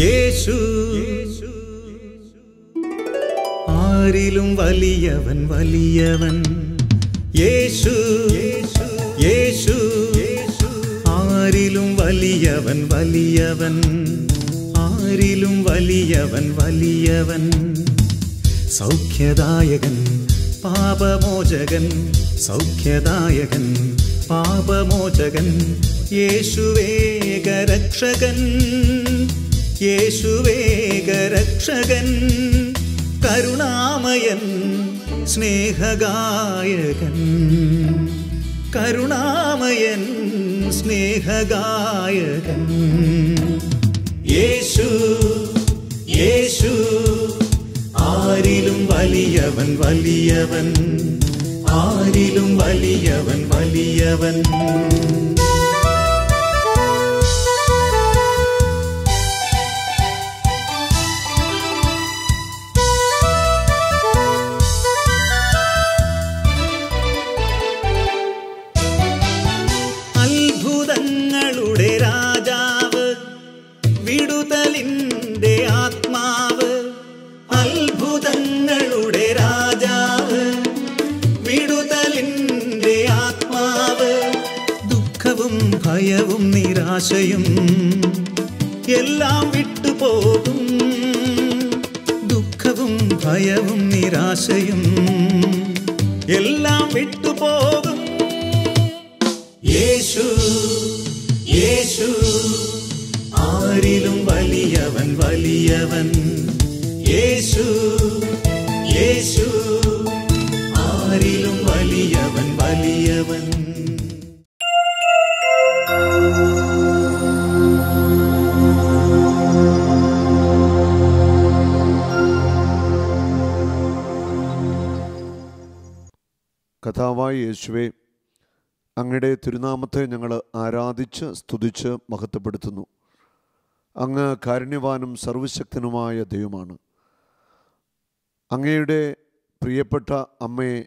യേശു ആരിലും വലിയവൻ വലിയവൻ. യേശു യേശു ആരിലും വലിയവൻ വലിയവൻ. ആരിലും വലിയവൻ വലിയവൻ. സൗഖ്യദായകൻ പാപമോചകൻ. സൗഖ്യദായകൻ പാപമോചകൻ. യേശുവേകരക്ഷകൻ. യേശുവേകരക്ഷകൻ. കരുണാമയൻ സ്നേഹഗായകൻ. കരുണാമയൻ സ്നേഹഗായകൻ. യേശു യേശു ആരിലും വലിയവൻ വലിയവൻ. ആരിലും വലിയവൻ വലിയവൻ. അത്ഭുതങ്ങളുടെ രാജാവ്, വിടുതലിൻ്റെ ആത്മാവ്. അത്ഭുതങ്ങളുടെ രാജാവ്, വിടുതലിൻ്റെ ആത്മാവ്. ദുഃഖവും ഭയവും നിരാശയും എല്ലാം വിട്ടുപോകും. ദുഃഖവും ഭയവും നിരാശയും എല്ലാം വിട്ടുപോകും. യേശു യേശു ആരിലും വലിയവൻ വലിയവൻ. യേശു യേശു ആരിലും വലിയവൻ വലിയവൻ. കർത്താവായ യേശുവേ, അങ്ങയുടെ തിരുനാമത്തെ ഞങ്ങൾ ആരാധിച്ച് സ്തുതിച്ച് മഹത്വപ്പെടുത്തുന്നു. അങ്ങ് കാരുണ്യവാനും സർവശക്തനുമായ ദൈവമാണ്. അങ്ങയുടെ പ്രിയപ്പെട്ട അമ്മയെ,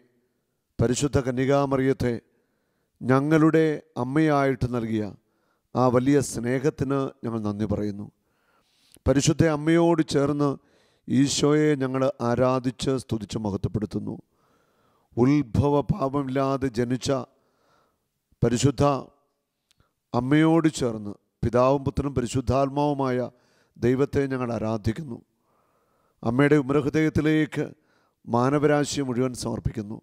പരിശുദ്ധ കന്യകാമറിയത്തെ ഞങ്ങളുടെ അമ്മയായിട്ട് നൽകിയ ആ വലിയ സ്നേഹത്തിന് ഞങ്ങൾ നന്ദി പറയുന്നു. പരിശുദ്ധ അമ്മയോട് ചേർന്ന് ഈശോയെ ഞങ്ങൾ ആരാധിച്ച് സ്തുതിച്ച് മഹത്വപ്പെടുത്തുന്നു. ഉത്ഭവ പാപമില്ലാതെ ജനിച്ച പരിശുദ്ധ അമ്മയോട് ചേർന്ന് പിതാവും പുത്രനും പരിശുദ്ധാത്മാവുമായ ദൈവത്തെ ഞങ്ങൾ ആരാധിക്കുന്നു. അമ്മയുടെ ഉമ്മരഹൃദയത്തിലേക്ക് മാനവരാശിയെ മുഴുവൻ സമർപ്പിക്കുന്നു.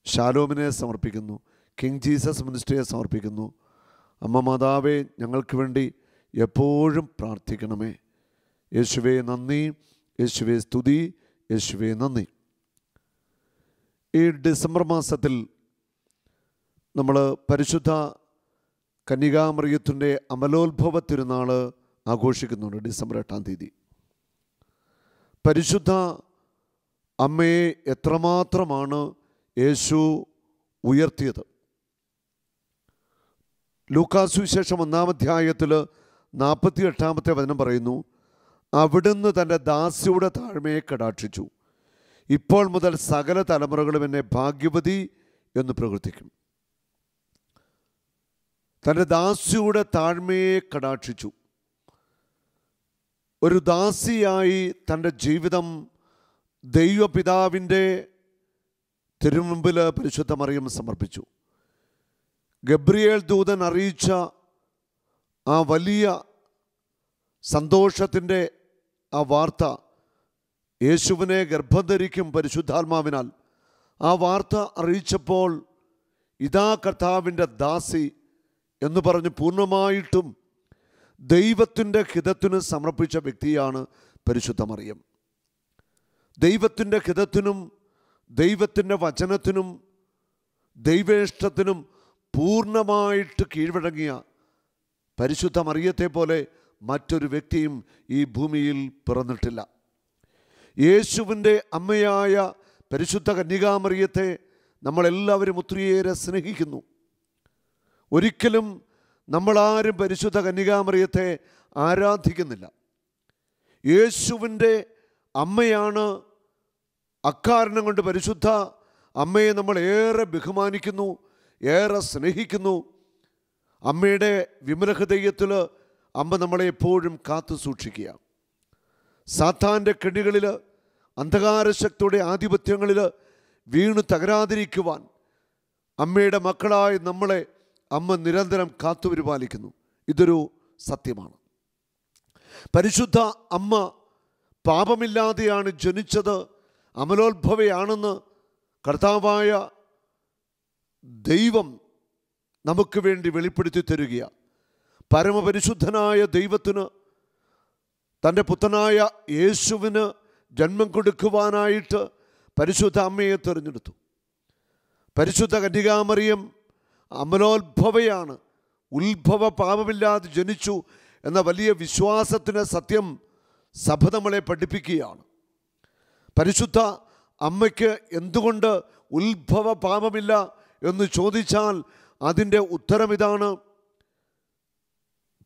ശാലോമിനെ സമർപ്പിക്കുന്നു. കിങ് ജീസസ് മിനിസ്ട്രിയെ സമർപ്പിക്കുന്നു. അമ്മ മാതാവേ, ഞങ്ങൾക്ക് വേണ്ടി എപ്പോഴും പ്രാർത്ഥിക്കണമേ. യേശുവേ നന്ദി, യേശുവേ സ്തുതി, യേശുവേ നന്ദി. ഈ ഡിസംബർ മാസത്തിൽ നമ്മൾ പരിശുദ്ധ കന്യകാമറിയത്തിൻ്റെ അമലോത്ഭവ തിരുനാൾ ആഘോഷിക്കുന്നുണ്ട്. ഡിസംബർ 8-ാം തീയതി പരിശുദ്ധ അമ്മയെ എത്രമാത്രമാണ് യേശു ഉയർത്തിയത്. ലൂക്കാസ് സുവിശേഷം 1-ാം അധ്യായത്തിൽ 48-ാമത്തെ വചനം പറയുന്നു, അവിടുന്ന് തൻ്റെ ദാസിയുടെ താഴ്മയെ കടാക്ഷിച്ചു. ഇപ്പോൾ മുതൽ സകല തലമുറകളും എന്നെ ഭാഗ്യവതി എന്ന് പ്രവർത്തിക്കും. തൻ്റെ ദാസിയുടെ താഴ്മയെ കടാക്ഷിച്ചു. ഒരു ദാസിയായി തൻ്റെ ജീവിതം ദൈവപിതാവിൻ്റെ തിരുമുമ്പിൽ പരിശുദ്ധ മറിയം സമർപ്പിച്ചു. ഗബ്രിയേൽ ദൂതൻ അറിയിച്ച ആ വലിയ സന്തോഷത്തിൻ്റെ ആ വാർത്ത, യേശുവിനെ ഗർഭം ധരിക്കും പരിശുദ്ധാത്മാവിനാൽ, ആ വാർത്ത അറിയിച്ചപ്പോൾ ഇതാ കർത്താവിൻ്റെ ദാസി എന്ന് പറഞ്ഞ് പൂർണ്ണമായിട്ടും ദൈവത്തിൻ്റെ ഹിതത്തിന് സമർപ്പിച്ച വ്യക്തിയാണ് പരിശുദ്ധ മറിയം. ദൈവത്തിൻ്റെ ഹിതത്തിനും ദൈവത്തിൻ്റെ വചനത്തിനും ദൈവേഷ്ടത്തിനും പൂർണ്ണമായിട്ട് കീഴ്വഴങ്ങിയ പരിശുദ്ധ മറിയത്തെ പോലെ മറ്റൊരു വ്യക്തിയും ഈ ഭൂമിയിൽ പിറന്നിട്ടില്ല. യേശുവിൻ്റെ അമ്മയായ പരിശുദ്ധ കന്യകാമറിയത്തെ നമ്മളെല്ലാവരും ഒത്തിരിയേറെ സ്നേഹിക്കുന്നു. ഒരിക്കലും നമ്മളാരും പരിശുദ്ധ കന്യകാമറിയത്തെ ആരാധിക്കുന്നില്ല. യേശുവിൻ്റെ അമ്മയാണ്. അക്കാരണം കൊണ്ട് പരിശുദ്ധ അമ്മയെ നമ്മൾ ഏറെ ബഹുമാനിക്കുന്നു, ഏറെ സ്നേഹിക്കുന്നു. അമ്മയുടെ വിമലഹൃദയത്തിൽ അമ്മ നമ്മളെ എപ്പോഴും കാത്തു സൂക്ഷിക്കുക. സാത്താൻ്റെ കെണികളിൽ, അന്ധകാരശക്തിയുടെ ആധിപത്യങ്ങളിൽ വീണു തകരാതിരിക്കുവാൻ അമ്മയുടെ മക്കളായി നമ്മളെ അമ്മ നിരന്തരം കാത്തുപരിപാലിക്കുന്നു. ഇതൊരു സത്യമാണ്. പരിശുദ്ധ അമ്മ പാപമില്ലാതെയാണ് ജനിച്ചത്, അമലോത്ഭവയാണെന്ന് കർത്താവായ ദൈവം നമുക്ക് വേണ്ടി വെളിപ്പെടുത്തി തരികയാണ്. പരമപരിശുദ്ധനായ ദൈവത്തിന് തൻ്റെ പുത്രനായ യേശുവിന് ജന്മം കൊടുക്കുവാനായിട്ട് പരിശുദ്ധ അമ്മയെ തിരഞ്ഞെടുത്തു. പരിശുദ്ധ കന്യകാമറിയം അമലോത്ഭവയാണ്, ഉത്ഭവ പാപമില്ലാതെ ജനിച്ചു എന്ന വലിയ വിശ്വാസത്തിന് സത്യം സഭ നമ്മളെ പഠിപ്പിക്കുകയാണ്. പരിശുദ്ധ അമ്മയ്ക്ക് എന്തുകൊണ്ട് ഉത്ഭവ പാപമില്ല എന്ന് ചോദിച്ചാൽ അതിൻ്റെ ഉത്തരം ഇതാണ്: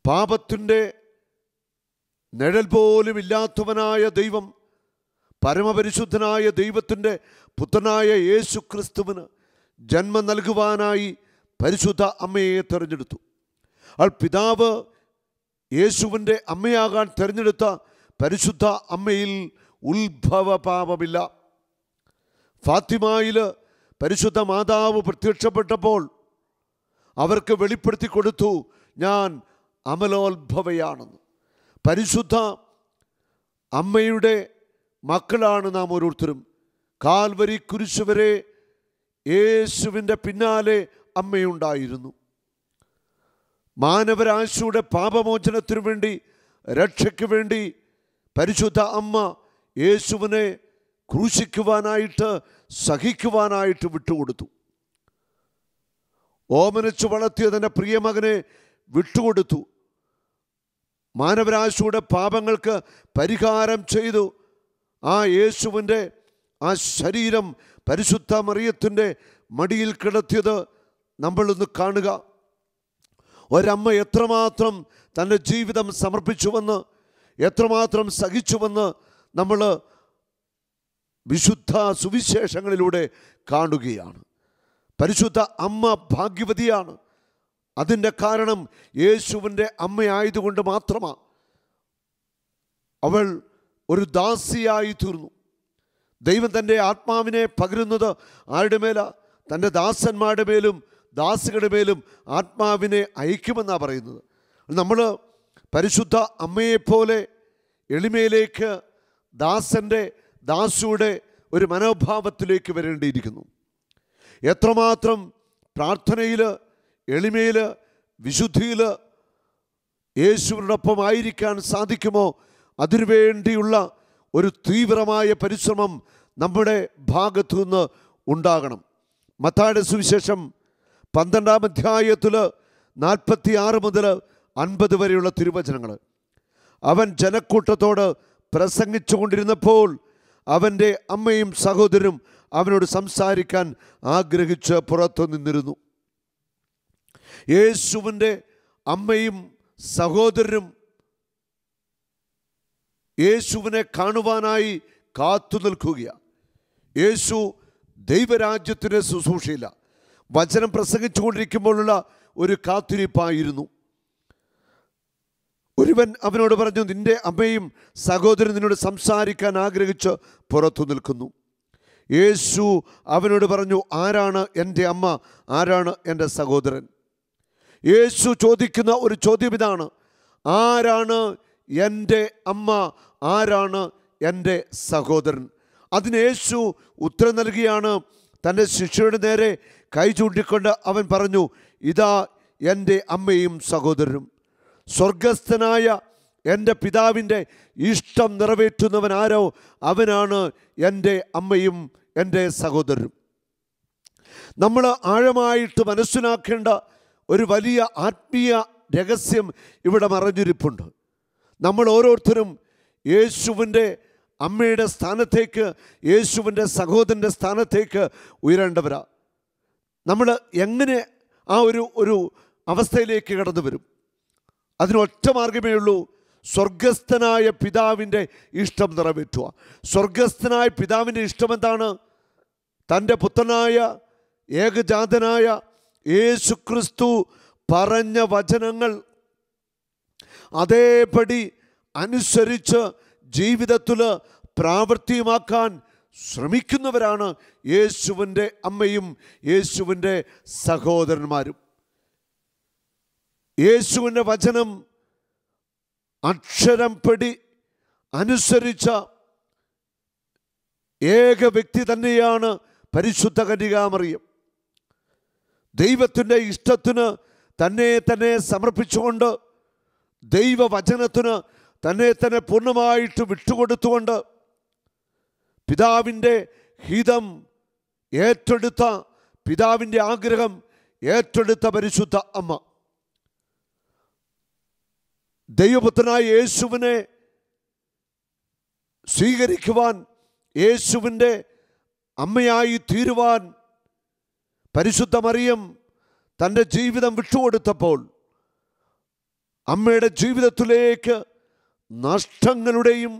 പാപത്തിൻ്റെ നിഴൽ പോലും ഇല്ലാത്തവനായ ദൈവം, പരമപരിശുദ്ധനായ ദൈവത്തിൻ്റെ പുത്രനായ യേശു ക്രിസ്തുവിന് ജന്മം നൽകുവാനായി പരിശുദ്ധ അമ്മയെ തിരഞ്ഞെടുത്തു. അവൾ പിതാവ് യേശുവിൻ്റെ അമ്മയാകാൻ തിരഞ്ഞെടുത്ത പരിശുദ്ധ അമ്മയിൽ ഉത്ഭവ പാപമില്ല. ഫാത്തിമയിൽ പരിശുദ്ധ മാതാവ് പ്രത്യക്ഷപ്പെട്ടപ്പോൾ അവർക്ക് വെളിപ്പെടുത്തി കൊടുത്തു, ഞാൻ അമലോത്ഭവയാണെന്ന്. പരിശുദ്ധ അമ്മയുടെ മക്കളാണ് നാം ഓരോരുത്തരും. കാൽവരി കുരിശ് വരെ യേശുവിൻ്റെ പിന്നാലെ അമ്മയുണ്ടായിരുന്നു. മാനവരാശിയുടെ പാപമോചനത്തിനു വേണ്ടി, രക്ഷയ്ക്ക് വേണ്ടി പരിശുദ്ധ അമ്മ യേശുവിനെ ക്രൂശിക്കുവാനായിട്ട്, സഹിക്കുവാനായിട്ട് വിട്ടുകൊടുത്തു. ഓമനിച്ചു വളർത്തിയ തൻ്റെ പ്രിയമകനെ വിട്ടുകൊടുത്തു. മാനവരാശിയുടെ പാപങ്ങൾക്ക് പരിഹാരം ചെയ്തു. ആ യേശുവിൻ്റെ ആ ശരീരം പരിശുദ്ധ മറിയത്തിൻ്റെ മടിയിൽ കിടത്തിയത് നമ്മളൊന്ന് കാണുക. ഒരമ്മ എത്രമാത്രം തൻ്റെ ജീവിതം സമർപ്പിച്ചുവെന്ന്, എത്രമാത്രം സഹിച്ചുവെന്ന് നമ്മൾ വിശുദ്ധ സുവിശേഷങ്ങളിലൂടെ കാണുകയാണ്. പരിശുദ്ധ അമ്മ ഭാഗ്യവതിയാണ്. അതിൻ്റെ കാരണം യേശുവിൻ്റെ അമ്മയായതുകൊണ്ട് മാത്രമാണ്. അവൾ ഒരു ദാസിയായി തീർന്നു. ദൈവം തൻ്റെ ആത്മാവിനെ പകരുന്നത് ആരുടെ മേല? തൻ്റെ ദാസന്മാരുടെ മേലും ദാസികളുടെ മേലും ആത്മാവിനെ അയക്കുമെന്നാണ് പറയുന്നത്. നമ്മൾ പരിശുദ്ധ അമ്മയെപ്പോലെ എളിമയിലേക്ക്, ദാസിയുടെ ഒരു മനോഭാവത്തിലേക്ക് വരേണ്ടിയിരിക്കുന്നു. എത്രമാത്രം പ്രാർത്ഥനയിൽ, എളിമയിൽ, വിശുദ്ധിയിൽ യേശുവിനോടൊപ്പം ആയിരിക്കാൻ സാധിക്കുമോ അതിനുവേണ്ടിയുള്ള ഒരു തീവ്രമായ പരിശ്രമം നമ്മുടെ ഭാഗത്തു നിന്ന് ഉണ്ടാകണം. മത്തായിയുടെ സുവിശേഷം 12-ാം അധ്യായത്തിൽ 46 മുതൽ 50 വരെയുള്ള തിരുവചനങ്ങൾ. അവൻ ജനക്കൂട്ടത്തോട് പ്രസംഗിച്ചു കൊണ്ടിരുന്നപ്പോൾ അവൻ്റെ അമ്മയും സഹോദരനും അവനോട് സംസാരിക്കാൻ ആഗ്രഹിച്ച് പുറത്തു നിന്നിരുന്നു. യേശുവിൻ്റെ അമ്മയും സഹോദരനും യേശുവിനെ കാണുവാനായി കാത്തു നിൽക്കുകയാണ്. യേശു ദൈവരാജ്യത്തിൻ്റെ ശുശ്രൂഷയില്ല, വചനം പ്രസംഗിച്ചുകൊണ്ടിരിക്കുമ്പോഴുള്ള ഒരു കാത്തിരിപ്പായിരുന്നു. ഒരുവൻ അവനോട് പറഞ്ഞു, നിന്റെ അമ്മയും സഹോദരൻ നിന്നോട് സംസാരിക്കാൻ ആഗ്രഹിച്ച് പുറത്തു നിൽക്കുന്നു. യേശു അവനോട് പറഞ്ഞു, ആരാണ് എൻ്റെ അമ്മ, ആരാണ് എൻ്റെ സഹോദരൻ? യേശു ചോദിക്കുന്ന ഒരു ചോദ്യം ഇതാണ്: ആരാണ് എൻ്റെ അമ്മ, ആരാണ് എൻ്റെ സഹോദരൻ? അതിന് യേശു ഉത്തരം നൽകിയാണ്. തൻ്റെ ശിഷ്യരുടെ നേരെ കൈ ചൂണ്ടിക്കൊണ്ട് അവൻ പറഞ്ഞു, ഇതാ എൻ്റെ അമ്മയും സഹോദരനും. സ്വർഗസ്ഥനായ എൻ്റെ പിതാവിൻ്റെ ഇഷ്ടം നിറവേറ്റുന്നവൻ ആരോ അവനാണ് എൻ്റെ അമ്മയും എൻ്റെ സഹോദരനും. നമ്മൾ ആഴമായിട്ട് മനസ്സിലാക്കേണ്ട ഒരു വലിയ ആത്മീയ രഹസ്യം ഇവിടെ മറഞ്ഞിരിപ്പുണ്ട്. നമ്മൾ ഓരോരുത്തരും യേശുവിൻ്റെ അമ്മയുടെ സ്ഥാനത്തേക്ക്, യേശുവിൻ്റെ സഹോദരൻ്റെ സ്ഥാനത്തേക്ക് ഉയരേണ്ടവരാ. നമ്മൾ എങ്ങനെ ആ ഒരു അവസ്ഥയിലേക്ക് കടന്നു വരും? അതിനൊറ്റ മാർഗമേ ഉള്ളൂ: സ്വർഗസ്ഥനായ പിതാവിൻ്റെ ഇഷ്ടം നിറവേറ്റുക. സ്വർഗസ്ഥനായ പിതാവിൻ്റെ ഇഷ്ടം എന്താണ്? തൻ്റെ പുത്രനായ ഏകജാതനായ യേശു ക്രിസ്തു പറഞ്ഞ വചനങ്ങൾ അതേപടി അനുസരിച്ച് ജീവിതത്തിൽ പ്രാവർത്തികമാക്കാൻ ശ്രമിക്കുന്നവരാണ് യേശുവിൻ്റെ അമ്മയും യേശുവിൻ്റെ സഹോദരന്മാരും. യേശുവിൻ്റെ വചനം അക്ഷരം പടി അനുസരിച്ച ഏക വ്യക്തി തന്നെയാണ് പരിശുദ്ധ കന്യകാമറിയം. ദൈവത്തിൻ്റെ ഇഷ്ടത്തിന് തന്നെ സമർപ്പിച്ചുകൊണ്ട്, ദൈവവചനത്തിന് തന്നെ പൂർണ്ണമായിട്ട് വിട്ടുകൊടുത്തുകൊണ്ട്, പിതാവിൻ്റെ ഹിതം ഏറ്റെടുത്ത, പിതാവിൻ്റെ ആഗ്രഹം ഏറ്റെടുത്ത പരിശുദ്ധ അമ്മ. ദൈവപുത്രനായ യേശുവിനെ സ്വീകരിക്കുവാൻ, യേശുവിൻ്റെ അമ്മയായി തീരുവാൻ പരിശുദ്ധ മറിയം തൻ്റെ ജീവിതം വിട്ടുകൊടുത്തപ്പോൾ അമ്മയുടെ ജീവിതത്തിലേക്ക് നഷ്ടങ്ങളുടെയും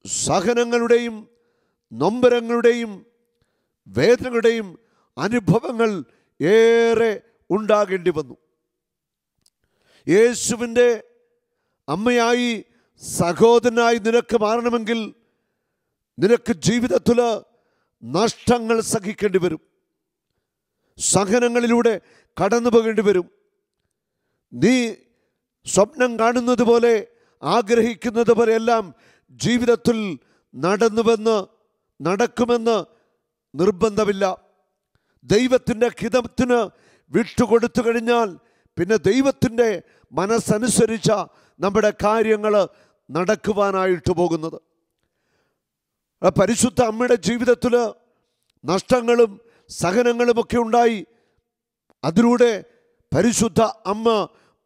സഹനങ്ങളുടെയും നൊമ്പരങ്ങളുടെയും വേദനകളുടെയും അനുഭവങ്ങൾ ഏറെ ഉണ്ടാകേണ്ടി വന്നു. യേശുവിൻ്റെ അമ്മയായി, സഹോദരനായി നിനക്ക് മാറണമെങ്കിൽ നിനക്ക് ജീവിതത്തിൽ നഷ്ടങ്ങൾ സഹിക്കേണ്ടി വരും, സഹനങ്ങളിലൂടെ കടന്നു പോകേണ്ടി വരും. നീ സ്വപ്നം കാണുന്നത് പോലെ, ആഗ്രഹിക്കുന്നത് പോലെയെല്ലാം ജീവിതത്തിൽ നടക്കുമെന്ന് നിർബന്ധമില്ല. ദൈവത്തിൻ്റെ ഹിതത്തിന് വിട്ടുകൊടുത്തു കഴിഞ്ഞാൽ പിന്നെ ദൈവത്തിൻ്റെ മനസ്സനുസരിച്ച നമ്മുടെ കാര്യങ്ങൾ നടക്കുവാനായിട്ട് പോകുന്നത്. പരിശുദ്ധ അമ്മയുടെ ജീവിതത്തിൽ നഷ്ടങ്ങളും സഹനങ്ങളുമൊക്കെ ഉണ്ടായി. അതിലൂടെ പരിശുദ്ധ അമ്മ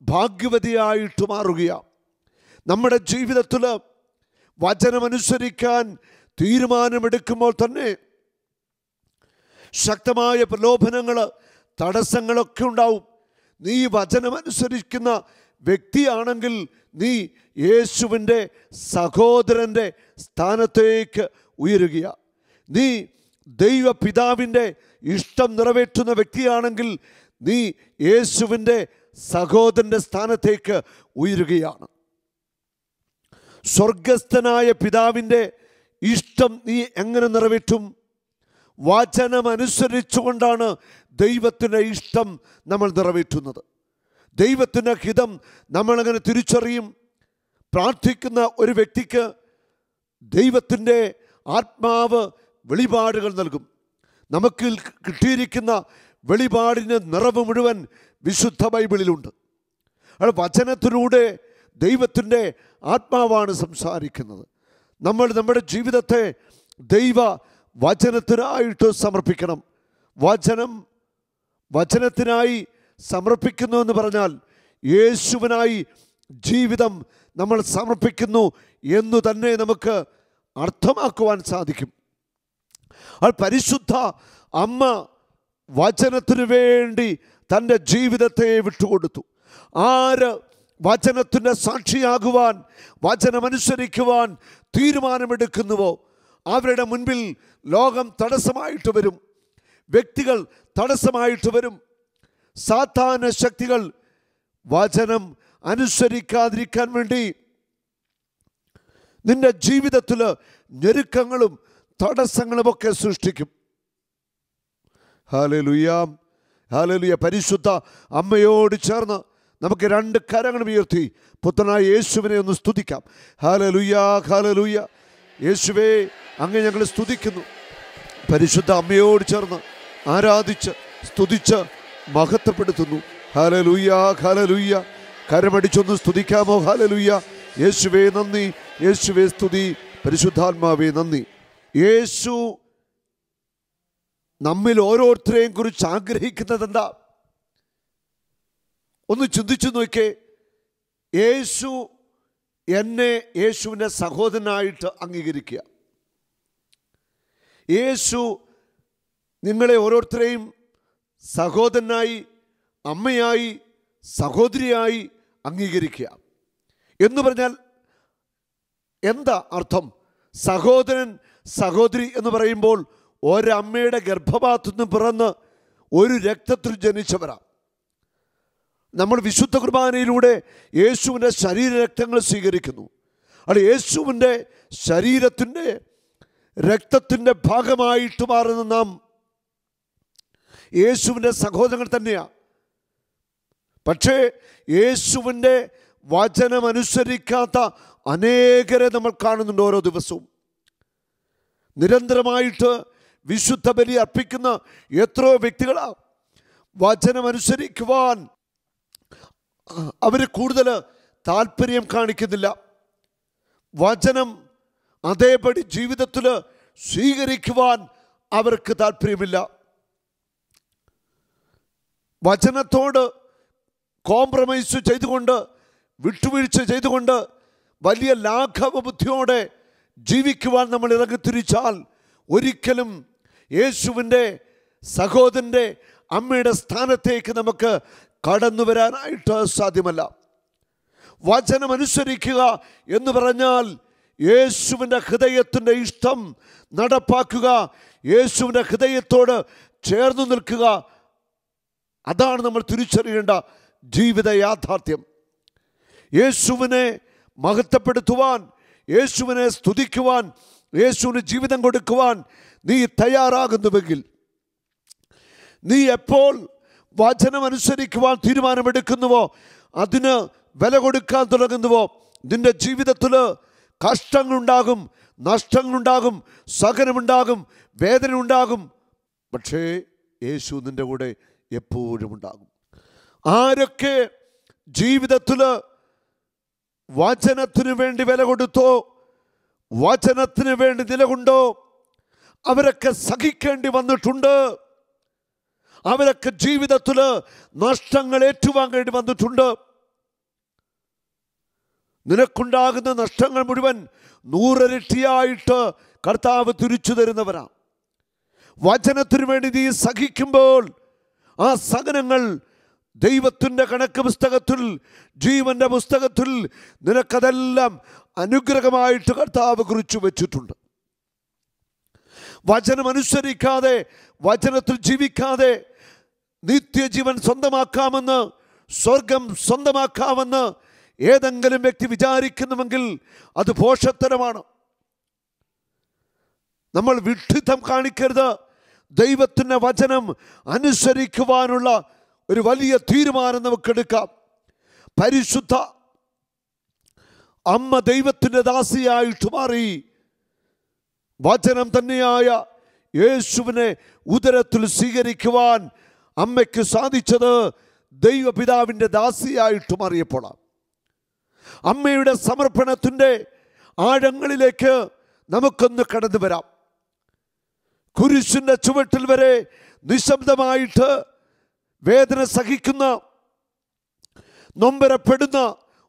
ഭാഗ്യവതിയായിട്ട് മാറുകയാണ്. നമ്മുടെ ജീവിതത്തിൽ വചനമനുസരിക്കാൻ തീരുമാനമെടുക്കുമ്പോൾ തന്നെ ശക്തമായ പ്രലോഭനങ്ങൾ, തടസ്സങ്ങളൊക്കെ ഉണ്ടാവും. നീ വചനമനുസരിക്കുന്ന വ്യക്തിയാണെങ്കിൽ നീ യേശുവിൻ്റെ സഹോദരൻ്റെ സ്ഥാനത്തേക്ക് ഉയരുകയാണ്. നീ ദൈവപിതാവിൻ്റെ ഇഷ്ടം നിറവേറ്റുന്ന വ്യക്തിയാണെങ്കിൽ നീ യേശുവിൻ്റെ സഹോദരൻ്റെ സ്ഥാനത്തേക്ക് ഉയരുകയാണ്. സ്വർഗസ്ഥനായ പിതാവിൻ്റെ ഇഷ്ടം നീ എങ്ങനെ നിറവേറ്റും? വചനമനുസരിച്ചുകൊണ്ടാണ് ദൈവത്തിൻ്റെ ഇഷ്ടം നമ്മൾ നിറവേറ്റുന്നത്. ദൈവത്തിൻ്റെ ഹിതം നമ്മളങ്ങനെ തിരിച്ചറിയും. പ്രാർത്ഥിക്കുന്ന ഒരു വ്യക്തിക്ക് ദൈവത്തിൻ്റെ ആത്മാവ് വെളിപാടുകൾ നൽകും. നമുക്ക് കിട്ടിയിരിക്കുന്ന വെളിപാടിന് നിറവ് മുഴുവൻ വിശുദ്ധ ബൈബിളിലുണ്ട്. അത് വചനത്തിലൂടെ ദൈവത്തിൻ്റെ ആത്മാവാണ് സംസാരിക്കുന്നത്. നമ്മൾ നമ്മുടെ ജീവിതത്തെ ദൈവ വചനത്തിനായിട്ട് സമർപ്പിക്കണം. വചനത്തിനായി സമർപ്പിക്കുന്നു എന്ന് പറഞ്ഞാൽ യേശുവിനായി ജീവിതം നമ്മൾ സമർപ്പിക്കുന്നു എന്ന് തന്നെ നമുക്ക് അർത്ഥമാക്കുവാൻ സാധിക്കും. ആ പരിശുദ്ധ അമ്മ വചനത്തിനു വേണ്ടി തൻ്റെ ജീവിതത്തെ വിട്ടുകൊടുത്തു. ആര് വചനത്തിൻ്റെ സാക്ഷിയാകുവാൻ, വചനമനുസരിക്കുവാൻ തീരുമാനമെടുക്കുന്നുവോ അവരുടെ മുൻപിൽ ലോകം തടസ്സമായിട്ട് വരും, വ്യക്തികൾ തടസ്സമായിട്ട് വരും. സാത്താന ശക്തികൾ വചനം അനുസരിക്കാതിരിക്കാൻ വേണ്ടി നിന്റെ ജീവിതത്തിൽ ഞെരുക്കങ്ങളും തടസ്സങ്ങളുമൊക്കെ സൃഷ്ടിക്കും. Hallelujah, hallelujah. പരിശുദ്ധ അമ്മയോട് ചേർന്ന് നമുക്ക് രണ്ട് കരങ്ങളും ഉയർത്തി പുത്രനായ യേശുവിനെ ഒന്ന് സ്തുതിക്കാം. Hallelujah, hallelujah. യേശുവേ, അങ്ങ് ഞങ്ങൾ സ്തുതിക്കുന്നു. പരിശുദ്ധ അമ്മയോട് ചേർന്ന് ആരാധിച്ച് സ്തുതിച്ച് മഹത്വപ്പെടുത്തുന്നു. ഹല്ലേലൂയ, ഹല്ലേലൂയ. കരമടിച്ചൊന്ന് സ്തുതിക്കാമോ? ഹല്ലേലൂയ. യേശുവേ നന്ദി, യേശുവേ സ്തുതി, പരിശുദ്ധാത്മാവേ നന്ദി. യേശു നമ്മിൽ ഓരോരുത്തരെയും കുറിച്ച് ആഗ്രഹിക്കുന്നത് എന്താ? ഒന്ന് ചിന്തിച്ചു നോക്കേ. യേശു എന്നെ യേശുവിൻ്റെ സഹോദരനായിട്ട് അംഗീകരിക്കുക. യേശു നിങ്ങളെ ഓരോരുത്തരെയും സഹോദരനായി, അമ്മയായി, സഹോദരിയായി അംഗീകരിക്കുക എന്ന് പറഞ്ഞാൽ എന്താ അർത്ഥം? സഹോദരൻ, സഹോദരി എന്ന് പറയുമ്പോൾ ഒരമ്മയുടെ ഗർഭപാത്രത്തിൽ നിന്ന് പിറന്ന് ഒരു രക്തത്തിൽ ജനിച്ചവരാ. നമ്മൾ വിശുദ്ധ കുർബാനയിലൂടെ യേശുവിൻ്റെ ശരീരരക്തങ്ങൾ സ്വീകരിക്കുന്നു. അത് യേശുവിൻ്റെ ശരീരത്തിൻ്റെ രക്തത്തിൻ്റെ ഭാഗമായിട്ട് മാറുന്ന നാം യേശുവിൻ്റെ സഹോദരങ്ങൾ തന്നെയാണ്. പക്ഷേ യേശുവിൻ്റെ വചനമനുസരിക്കാത്ത അനേകരെ നമ്മൾ കാണുന്നുണ്ട്. ഓരോ ദിവസവും നിരന്തരമായിട്ട് വിശുദ്ധ ബലി അർപ്പിക്കുന്ന എത്രയോ വ്യക്തികളാണ്. വചനമനുസരിക്കുവാൻ അവർ കൂടുതൽ താല്പര്യം കാണിക്കുന്നില്ല. വചനം അതേപടി ജീവിതത്തിൽ സ്വീകരിക്കുവാൻ അവർക്ക് താല്പര്യമില്ല. വചനത്തോട് കോംപ്രമൈസ് ചെയ്തുകൊണ്ട്, വിട്ടുവീഴ്ച ചെയ്തുകൊണ്ട്, വലിയ ലാഘവ ബുദ്ധിയോടെ ജീവിക്കുവാൻ നമ്മൾ ഇറങ്ങിത്തിരിച്ചാൽ ഒരിക്കലും യേശുവിൻ്റെ സഹോദരൻ്റെ അമ്മയുടെ സ്ഥാനത്തേക്ക് നമുക്ക് കടന്നു വരാനായിട്ട് സാധ്യമല്ല. വചനമനുസരിക്കുക എന്ന് പറഞ്ഞാൽ യേശുവിൻ്റെ ഹൃദയത്തിൻ്റെ ഇഷ്ടം നടപ്പാക്കുക, യേശുവിൻ്റെ ഹൃദയത്തോട് ചേർന്ന് നിൽക്കുക. അതാണ് നമ്മൾ തിരിച്ചറിയേണ്ട ജീവിത യാഥാർത്ഥ്യം. യേശുവിനെ മഹത്വപ്പെടുത്തുവാൻ, യേശുവിനെ സ്തുതിക്കുവാൻ, യേശുവിന് ജീവിതം കൊടുക്കുവാൻ നീ തയ്യാറാകുന്നുവെങ്കിൽ, നീ എപ്പോൾ വചനമനുസരിക്കുവാൻ തീരുമാനമെടുക്കുന്നുവോ, അതിന് വില കൊടുക്കാൻ തുടങ്ങുന്നുവോ, നിന്റെ ജീവിതത്തിൽ കഷ്ടങ്ങളുണ്ടാകും, നഷ്ടങ്ങളുണ്ടാകും, സഹനമുണ്ടാകും, വേദന ഉണ്ടാകും. പക്ഷേ യേശു നിൻ്റെ കൂടെ എപ്പോഴും ഉണ്ടാകും. ആരൊക്കെ ജീവിതത്തിൽ വചനത്തിന് വേണ്ടി വില കൊടുത്തോ, വചനത്തിന് വേണ്ടി നിലകൊണ്ടോ, അവരൊക്കെ സഹിക്കേണ്ടി വന്നിട്ടുണ്ട്. അവരൊക്കെ ജീവിതത്തിൽ നഷ്ടങ്ങൾ ഏറ്റുവാങ്ങേണ്ടി വന്നിട്ടുണ്ട്. നിനക്കുണ്ടാകുന്ന നഷ്ടങ്ങൾ മുഴുവൻ 100 ഇരട്ടിയായിട്ട് കർത്താവ് തിരിച്ചു തരുന്നവരാണ്. വചനത്തിനു വേണ്ടി നീ സഹിക്കുമ്പോൾ ആ സഹനങ്ങൾ ദൈവത്തിൻ്റെ കണക്ക് പുസ്തകത്തിൽ, ജീവൻ്റെ പുസ്തകത്തിൽ നിനക്കതെല്ലാം അനുഗ്രഹമായിട്ട് കർത്താവ് കുറിച്ചു വെച്ചിട്ടുണ്ട്. വചനമനുസരിക്കാതെ, വചനത്തിൽ ജീവിക്കാതെ നിത്യജീവൻ സ്വന്തമാക്കാമെന്ന്, സ്വർഗം സ്വന്തമാക്കാമെന്ന് ഏതെങ്കിലും വ്യക്തി വിചാരിക്കുന്നുവെങ്കിൽ അത് ഭോഷത്തരമാണ്. നമ്മൾ വിഡ്ഢിത്തം കാണിക്കരുത്. ദൈവത്തിൻ്റെ വചനം അനുസരിക്കുവാനുള്ള ഒരു വലിയ തീരുമാനം നമുക്കെടുക്കാം. പരിശുദ്ധ അമ്മ ദൈവത്തിൻ്റെ ദാസിയായിട്ട് മാറി. വചനം തന്നെയായ യേശുവിനെ ഉദരത്തിൽ സ്വീകരിക്കുവാൻ അമ്മയ്ക്ക് സാധിച്ചത് ദൈവപിതാവിൻ്റെ ദാസിയായിട്ട് മാറിയപ്പോഴാണ്. അമ്മയുടെ സമർപ്പണത്തിൻ്റെ ആഴങ്ങളിലേക്ക് നമുക്കൊന്ന് കടന്നു വരാം. കുരിശിൻ്റെ ചുവട്ടിൽ വരെ നിശബ്ദമായിട്ട് വേദന സഹിക്കുന്ന, നൊമ്പരപ്പെടുന്ന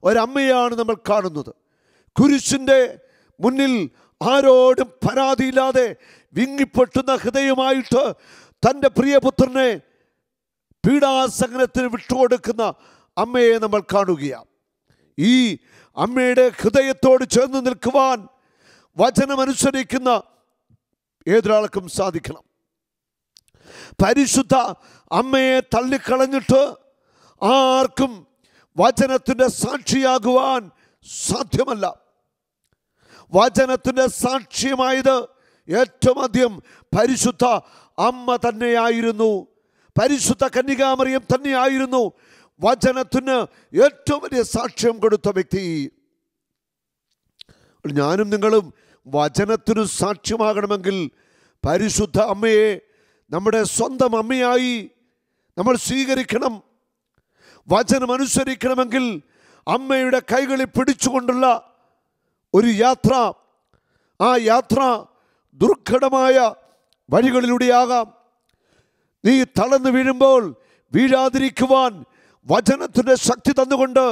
ഒരമ്മയാണ് നമ്മൾ കാണുന്നത്. കുരിശിൻ്റെ മുന്നിൽ ആരോടും പരാതിയില്ലാതെ വിങ്ങിപ്പൊട്ടുന്ന ഹൃദയമായിട്ട് തൻ്റെ പ്രിയപുത്രനെ പീഡാസഹനത്തിന് വിട്ടുകൊടുക്കുന്ന അമ്മയെ നമ്മൾ കാണുകയാണ്. ഈ അമ്മയുടെ ഹൃദയത്തോട് ചേർന്ന് നിൽക്കുവാൻ വചനമനുസരിക്കുന്ന ഏതൊരാൾക്കും സാധിക്കണം. പരിശുദ്ധ അമ്മയെ തള്ളിക്കളഞ്ഞിട്ട് ആർക്കും വചനത്തിൻ്റെ സാക്ഷിയാകുവാൻ സാധ്യമല്ല. വചനത്തിൻ്റെ സാക്ഷ്യമായത് ഏറ്റവും അധികം പരിശുദ്ധ അമ്മ തന്നെയായിരുന്നു. പരിശുദ്ധ കന്യകാമറിയം തന്നെയായിരുന്നു വചനത്തിന് ഏറ്റവും വലിയ സാക്ഷ്യം കൊടുത്ത വ്യക്തി. ഞാനും നിങ്ങളും വചനത്തിനു സാക്ഷ്യമാകണമെങ്കിൽ പരിശുദ്ധ അമ്മയെ നമ്മുടെ സ്വന്തം അമ്മയായി നമ്മൾ സ്വീകരിക്കണം. വചനമനുസരിക്കണമെങ്കിൽ അമ്മയുടെ കൈകളിൽ പിടിച്ചുകൊണ്ടുള്ള ഒരു യാത്ര, ആ യാത്ര ദുർഘടമായ വഴികളിലൂടെയാകാം. നീ തളർന്നു വീഴുമ്പോൾ വീഴാതിരിക്കുവാൻ വചനത്തിൻ്റെ ശക്തി തന്നുകൊണ്ട്,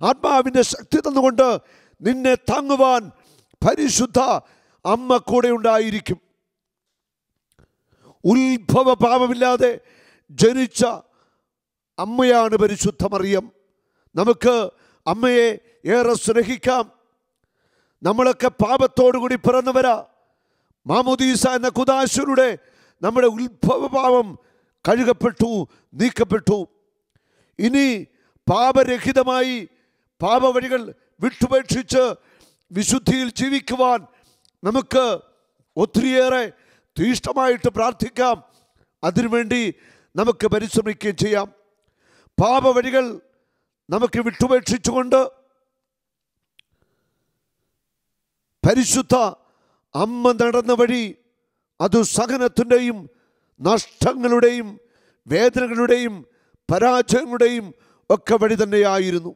ആത്മാവിൻ്റെ ശക്തി തന്നുകൊണ്ട് നിന്നെ താങ്ങുവാൻ പരിശുദ്ധ അമ്മ കൂടെ ഉണ്ടായിരിക്കും. ഉത്ഭവ പാപമില്ലാതെ ജനിച്ച അമ്മയാണ് പരിശുദ്ധ മറിയം. നമുക്ക് അമ്മയെ ഏറെ സ്നേഹിക്കാം. നമ്മളൊക്കെ പാപത്തോടുകൂടി പിറന്നവരാ. മാമോദീസ എന്ന കുദാശയിലൂടെ നമ്മുടെ ഉത്ഭവ പാപം കഴുകപ്പെട്ടു, നീക്കപ്പെട്ടു. ഇനി പാപരഹിതമായി പാപവഴികൾ വിട്ടുപേക്ഷിച്ച് വിശുദ്ധിയിൽ ജീവിക്കുവാൻ നമുക്ക് ഒത്തിരിയേറെ തീഷ്ണമായിട്ട് പ്രാർത്ഥിക്കാം. അതിനുവേണ്ടി നമുക്ക് പരിശ്രമിക്കുകയും ചെയ്യാം. പാപവഴികൾ നമുക്ക് വിട്ടുപേക്ഷിച്ചുകൊണ്ട് പരിശുദ്ധ അമ്മ നടന്ന വഴി അത് സഹനത്തിൻ്റെയും നഷ്ടങ്ങളുടെയും വേദനകളുടെയും പരാജയങ്ങളുടെയും ഒക്കെ വഴി തന്നെയായിരുന്നു.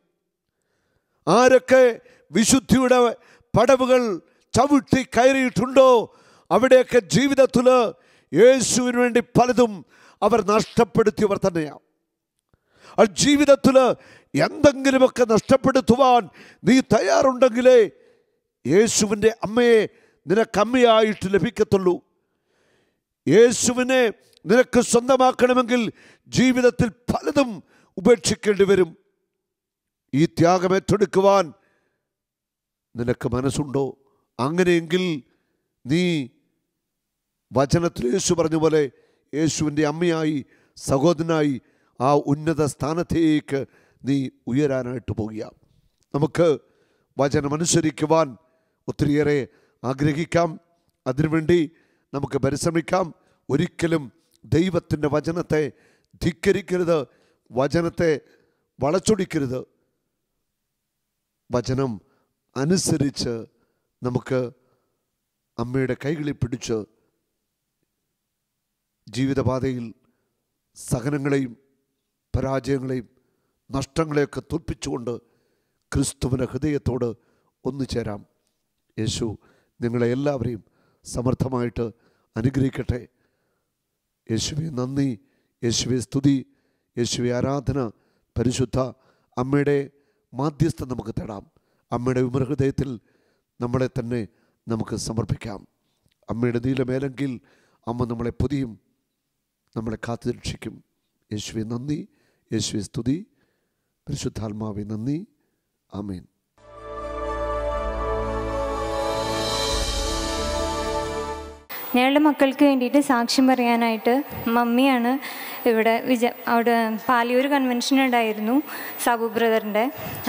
ആരൊക്കെ വിശുദ്ധിയുടെ പടവുകൾ ചവിട്ടി കയറിയിട്ടുണ്ടോ അവിടെയൊക്കെ ജീവിതത്തിൽ യേശുവിന് വേണ്ടി പലതും അവർ നഷ്ടപ്പെടുത്തിയവർ തന്നെയാണ്. ആ ജീവിതത്തിൽ എന്തെങ്കിലുമൊക്കെ നഷ്ടപ്പെടുത്തുവാൻ നീ തയ്യാറുണ്ടെങ്കിലേ യേശുവിൻ്റെ അമ്മയെ നിനക്ക് അമ്മയായിട്ട് ലഭിക്കത്തുള്ളൂ. യേശുവിനെ നിനക്ക് സ്വന്തമാക്കണമെങ്കിൽ ജീവിതത്തിൽ പലതും ഉപേക്ഷിക്കേണ്ടി വരും. ഈ ത്യാഗം ഏറ്റെടുക്കുവാൻ നിനക്ക് മനസ്സുണ്ടോ? അങ്ങനെയെങ്കിൽ നീ വചനത്തിൽ യേശു പറഞ്ഞ പോലെ യേശുവിൻ്റെ അമ്മയായി സഹോദരനായി ആ ഉന്നത സ്ഥാനത്തേക്ക് നീ ഉയരാനായിട്ട് പോകുക. നമുക്ക് വചനമനുസരിക്കുവാൻ ഒത്തിരിയേറെ ആഗ്രഹിക്കാം. അതിനുവേണ്ടി നമുക്ക് പരിശ്രമിക്കാം. ഒരിക്കലും ദൈവത്തിൻ്റെ വചനത്തെ ധിക്കരിക്കരുത്, വചനത്തെ വളച്ചൊടിക്കരുത്. വചനം അനുസരിച്ച് നമുക്ക് അമ്മയുടെ കൈകളിൽ പിടിച്ച് ജീവിതപാതയിൽ സഹനങ്ങളെയും പരാജയങ്ങളെയും നഷ്ടങ്ങളെയൊക്കെ തോൽപ്പിച്ചുകൊണ്ട് ക്രിസ്തുവിൻ്റെ ഹൃദയത്തോട് ഒന്നുചേരാം. യേശു നിങ്ങളെ എല്ലാവരെയും സമർത്ഥമായിട്ട് അനുഗ്രഹിക്കട്ടെ. യേശുവെ നന്ദി, യേശുവെ സ്തുതി, യേശുവെ ആരാധന. പരിശുദ്ധ അമ്മയുടെ മാധ്യസ്ഥം നമുക്ക് തേടാം. അമ്മയുടെ വിമൃഹൃദയത്തിൽ നമ്മളെ തന്നെ നമുക്ക് സമർപ്പിക്കാം. അമ്മയുടെ നീലമേലെങ്കിൽ അമ്മ നമ്മളെ പൊതിയും, നമ്മളെ കാത്തുരക്ഷിക്കും. യേശുവെ നന്ദി, യേശുവെ സ്തുതി, പരിശുദ്ധാത്മാവെ നന്ദി. ആമേൻ. ഞങ്ങളുടെ മക്കൾക്ക് വേണ്ടിയിട്ട് സാക്ഷ്യം പറയാനായിട്ട് മമ്മിയാണ് ഇവിടെ അവിടെ പാലിയൂർ കൺവെൻഷൻ ഉണ്ടായിരുന്നു സാബു ബ്രദറിൻ്റെ.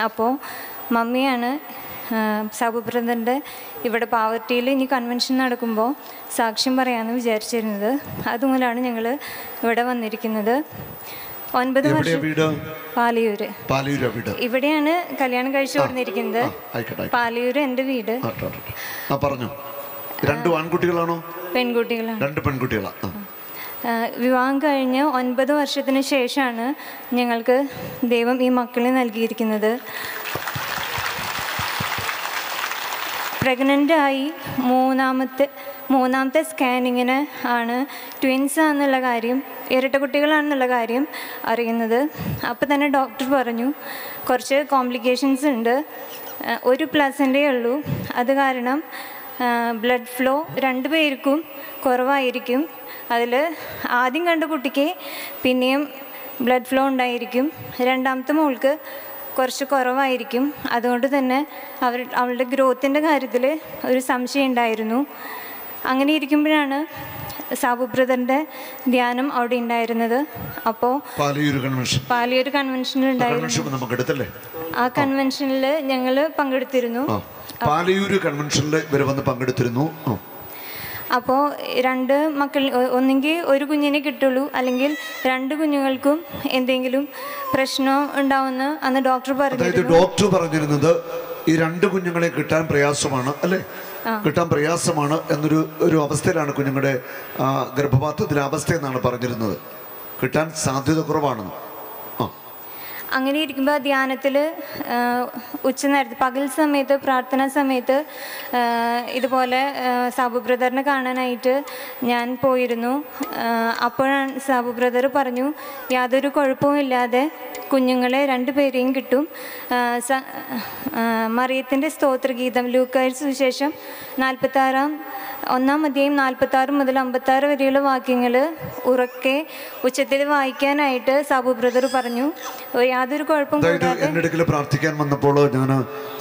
അപ്പോൾ മമ്മിയാണ് സാബു ബ്രദറിൻ്റെ ഇവിടെ പാവർട്ടിയിൽ ഇനി കൺവെൻഷൻ നടക്കുമ്പോൾ സാക്ഷ്യം പറയാമെന്ന് വിചാരിച്ചിരുന്നത്. അതുമൂലമാണ് ഞങ്ങൾ ഇവിടെ വന്നിരിക്കുന്നത്. 9 വർഷം പാലിയൂര്. ഇവിടെയാണ് കല്യാണം കഴിച്ചു കൊടുത്തിരിക്കുന്നത്. പാലിയൂര് എൻ്റെ വീട്. പറഞ്ഞു. 2 ആൺകുട്ടികളാണോ? പെൺകുട്ടികളാണ്. 2 പെൺകുട്ടികളാണ്. വിവാഹം കഴിഞ്ഞ് 9 വർഷത്തിന് ശേഷമാണ് ഞങ്ങൾക്ക് ദൈവം ഈ മക്കളെ നൽകിയിരിക്കുന്നത്. പ്രഗ്നൻ്റായി മൂന്നാമത്തെ സ്കാനിങ്ങിന് ആണ് ട്വിൻസ് ആണെന്നുള്ള കാര്യം, ഇരട്ട കുട്ടികളാണെന്നുള്ള കാര്യം അറിയുന്നത്. അപ്പോൾ തന്നെ ഡോക്ടർ പറഞ്ഞു കുറച്ച് കോംപ്ലിക്കേഷൻസ് ഉണ്ട്, 1 പ്ലസൻ്റേ ഉള്ളൂ. അത് കാരണം ബ്ലഡ് ഫ്ലോ 2 പേർക്കും കുറവായിരിക്കും. അതിൽ ആദ്യം കണ്ട കുട്ടിക്ക് പിന്നെയും ബ്ലഡ് ഫ്ലോ ഉണ്ടായിരിക്കും, രണ്ടാമത്തെ മോൾക്ക് കുറച്ച് കുറവായിരിക്കും. അതുകൊണ്ട് തന്നെ അവളുടെ ഗ്രോത്തിൻ്റെ കാര്യത്തിൽ ഒരു സംശയം ഉണ്ടായിരുന്നു. അങ്ങനെ ഇരിക്കുമ്പോഴാണ് സാബു ബ്രദറിൻ്റെ ധ്യാനം അവിടെ ഉണ്ടായിരുന്നത്. അപ്പോൾ പാലിയൂർ കൺവെൻഷനിൽ ഉണ്ടായിരുന്നു. ആ കൺവെൻഷനിൽ ഞങ്ങൾ പങ്കെടുത്തിരുന്നു. പാലിയൂർ കൺവെൻഷനിൽ ഇവർ വന്ന് പങ്കെടുത്തിരുന്നു. അപ്പോൾ 2 മക്കൾ, ഒന്നെങ്കിൽ ഒരു കുഞ്ഞിനെ കിട്ടുള്ളൂ, അല്ലെങ്കിൽ 2 കുഞ്ഞുങ്ങൾക്കും എന്തെങ്കിലും പ്രശ്നം ഉണ്ടാവുമെന്ന് അന്ന് ഡോക്ടർ പറഞ്ഞിരുന്നത്. ഈ 2 കുഞ്ഞുങ്ങളെ കിട്ടാൻ പ്രയാസമാണ്, അല്ലേ? കിട്ടാൻ പ്രയാസമാണ് എന്നൊരു അവസ്ഥയിലാണ് കുഞ്ഞുങ്ങളുടെ ഗർഭപാത്രത്തിലെ അവസ്ഥ എന്നാണ് പറഞ്ഞിരുന്നത്. കിട്ടാൻ സാധ്യത കുറവാണെന്ന്. അങ്ങനെ ഇരിക്കുമ്പോൾ ധ്യാനത്തിൽ ഉച്ചനേരത്ത് പകൽ സമയത്ത് പ്രാർത്ഥനാ സമയത്ത് ഇതുപോലെ സാബു ബ്രദറിനെ കാണാനായിട്ട് ഞാൻ പോയിരുന്നു. അപ്പോഴാണ് സാബു ബ്രദർ പറഞ്ഞു യാതൊരു കുഴപ്പവുമില്ലാതെ കുഞ്ഞുങ്ങളെ 2 പേരെയും കിട്ടും. മറിയത്തിൻ്റെ സ്തോത്രഗീതം ലൂക്കായുടെ സുവിശേഷം 46 1-ാം അധ്യായം 46 മുതൽ 56 വരെയുള്ള വാക്യങ്ങൾ ഉറക്കെ ഉച്ചത്തിൽ വായിക്കാനായിട്ട് സാബു ബ്രദർ പറഞ്ഞു. യാതൊരു കുഴപ്പം കൂടാതെ എൻ്റെ അടുക്കൽ പ്രാർത്ഥിക്കാൻ വന്നപ്പോൾ ഞാൻ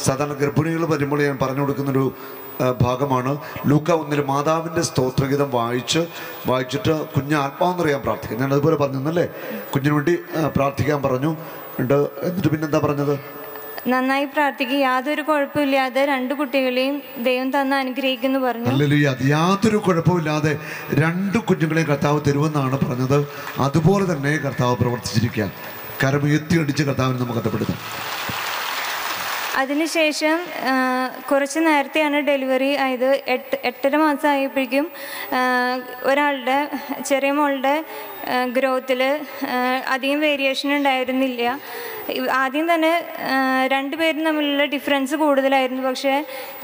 സാധാരണ ഗർഭിണികൾ വരുമ്പോൾ ഞാൻ പറഞ്ഞു കൊടുക്കുന്നൊരു ഭാഗമാണ് ലൂക്ക 1 മാതാവിൻ്റെ സ്തോത്രഗീതം വായിച്ചിട്ട് കുഞ്ഞ് ആത്മാവെന്നറിയാൻ പ്രാർത്ഥിക്കും. ഞാൻ അതുപോലെ പറഞ്ഞല്ലേ, കുഞ്ഞിന് വേണ്ടി പ്രാർത്ഥിക്കാൻ പറഞ്ഞു. എന്നിട്ട് പിന്നെന്താ പറഞ്ഞത്? നന്നായി പ്രാർത്ഥിക്കുക, യാതൊരു കുഴപ്പമില്ലാതെ 2 കുട്ടികളെയും ദൈവം തന്ന് അനുഗ്രഹിക്കുന്നു പറഞ്ഞു. ഹല്ലേലൂയ. യാതൊരു കുഴപ്പമില്ലാതെ 2 കുഞ്ഞുങ്ങളെയും കർത്താവ് തരുമെന്നാണ് പറഞ്ഞത്. അതുപോലെ തന്നെ കർത്താവ് പ്രവർത്തിച്ചിരിക്കുക. കരമുയർത്തിയടിച്ച് കർത്താവിനെ നമുക്ക് കഥപ്പെടുത്താം. അതിനുശേഷം കുറച്ച് നേരത്തെയാണ് ഡെലിവറി ആയത്. 8.5 മാസം ആയപ്പോഴേക്കും ഒരാളുടെ ചെറിയ മോളുടെ ഗ്രോത്തിൽ അധികം വേരിയേഷൻ ഉണ്ടായിരുന്നില്ല. ആദ്യം തന്നെ 2 പേരും തമ്മിലുള്ള ഡിഫറൻസ് കൂടുതലായിരുന്നു. പക്ഷേ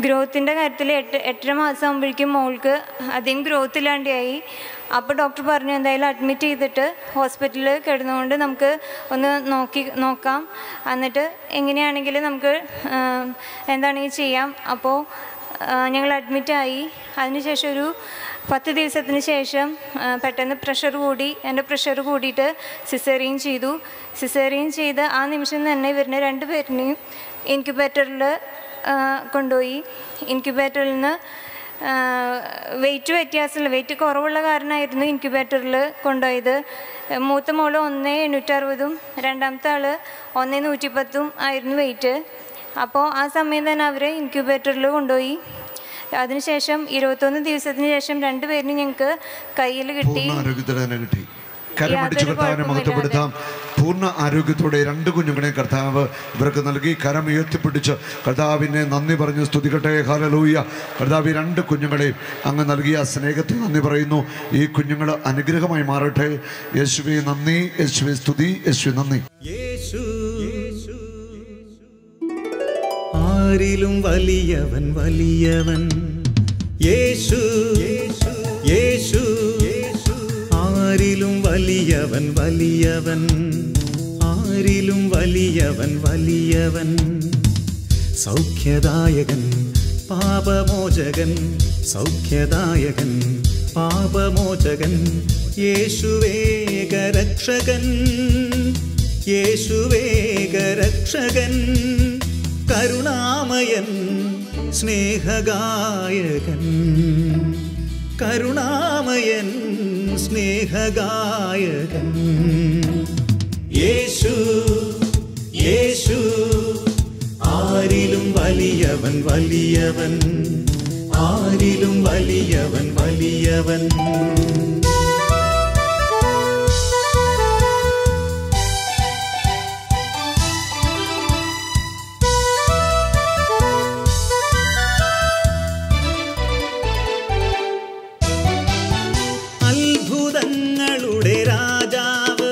ഗ്രോത്തിൻ്റെ കാര്യത്തിൽ 8.5 മാസം ആകുമ്പോഴേക്കും മോൾക്ക് അധികം ഗ്രോത്ത് ഇല്ലാണ്ടായി. അപ്പോൾ ഡോക്ടർ പറഞ്ഞു എന്തായാലും അഡ്മിറ്റ് ചെയ്തിട്ട് ഹോസ്പിറ്റലിൽ കിടന്നുകൊണ്ട് നമുക്ക് ഒന്ന് നോക്കാം, എന്നിട്ട് എങ്ങനെയാണെങ്കിലും നമുക്ക് എന്താണെങ്കിൽ ചെയ്യാം. അപ്പോൾ ഞങ്ങൾ അഡ്മിറ്റായി. അതിനുശേഷം ഒരു 10 ദിവസത്തിന് ശേഷം പെട്ടെന്ന് പ്രഷർ കൂടി. എൻ്റെ പ്രഷർ കൂടിയിട്ട് സിസേറിയൻ ചെയ്തു. സിസേറിയൻ ചെയ്ത് ആ നിമിഷം തന്നെ ഇവരിനെ 2 പേരിനെയും ഇൻക്യുബേറ്ററിൽ കൊണ്ടുപോയി. ഇൻക്യുബേറ്ററിൽ നിന്ന് വ്യത്യാസമില്ല, വെയിറ്റ് കുറവുള്ള കാരണമായിരുന്നു ഇൻക്യുബേറ്ററിൽ കൊണ്ടുപോയത്. മൂത്ത മോള് 1,860 രണ്ടാമത്തെ ആൾ 1,110 ആയിരുന്നു വെയിറ്റ്. അപ്പോൾ ആ സമയം തന്നെ അവർ ഇൻക്യുബേറ്ററിൽ കൊണ്ടുപോയി. അതിനുശേഷം 21 ദിവസത്തിന് ശേഷം 2 പേരിനും ഞങ്ങൾക്ക് കയ്യിൽ കിട്ടി. കരമടിച്ച് കർത്താവിനെ മഹത്വപ്പെടുത്താം. പൂർണ്ണ ആരോഗ്യത്തോടെ 2 കുഞ്ഞുങ്ങളെ കർത്താവ് ഇവർക്ക് നൽകി. കരം ഉയർത്തിപ്പിടിച്ച് കർത്താവിനെ നന്ദി പറഞ്ഞ് സ്തുതിക്കട്ടെ. ഹല്ലേലൂയ. കർത്താവ് 2 കുഞ്ഞുങ്ങളെയും അങ്ങ് നൽകിയ സ്നേഹത്തിന് നന്ദി പറയുന്നു. ഈ കുഞ്ഞുങ്ങൾ അനുഗ്രഹമായി മാറട്ടെ. യേശുവേ നന്ദി, യേശുവേ സ്തുതി, യേശുവേ നന്ദി. ആരിലും വലിയവൻ വലിയവൻ യേശു, യേശു. ആരിലും വലിയവൻ വലിയവൻ, ആരിലും വലിയവൻ വലിയവൻ. സൗഖ്യദായകൻ പാപമോചകൻ, സൗഖ്യദായകൻ പാപമോചകൻ. യേശുവേക രക്ഷകൻ, യേശുവേക രക്ഷകൻ. കരുണാമയൻ സ്നേഹഗായകൻ, കരുണാമയൻ സ്നേഹഗായകൻ. യേശു, യേശു. ആരിലും വലിയവൻ വലിയവൻ, ആരിലും വലിയവൻ വലിയവൻ. അത്ഭുതങ്ങളുടെ രാജാവ്,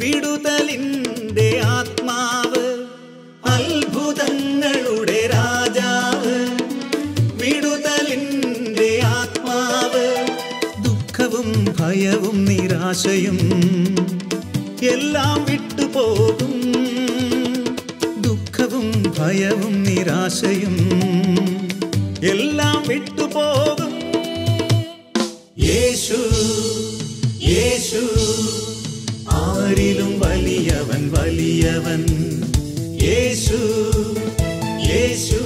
വിടുതലിൻ്റെ ആത്മാവ്. അത്ഭുതങ്ങളുടെ രാജാവ്, വിടുതലിൻ്റെ ആത്മാവ്. ദുഃഖവും ഭയവും നിരാശയും എല്ലാം വിട്ടുപോകും. ദുഃഖവും ഭയവും നിരാശയും എല്ലാം വിട്ടുപോകും. യേശു, യേശു. ആരിലും വലിയവൻ വലിയവൻ യേശു, യേശു.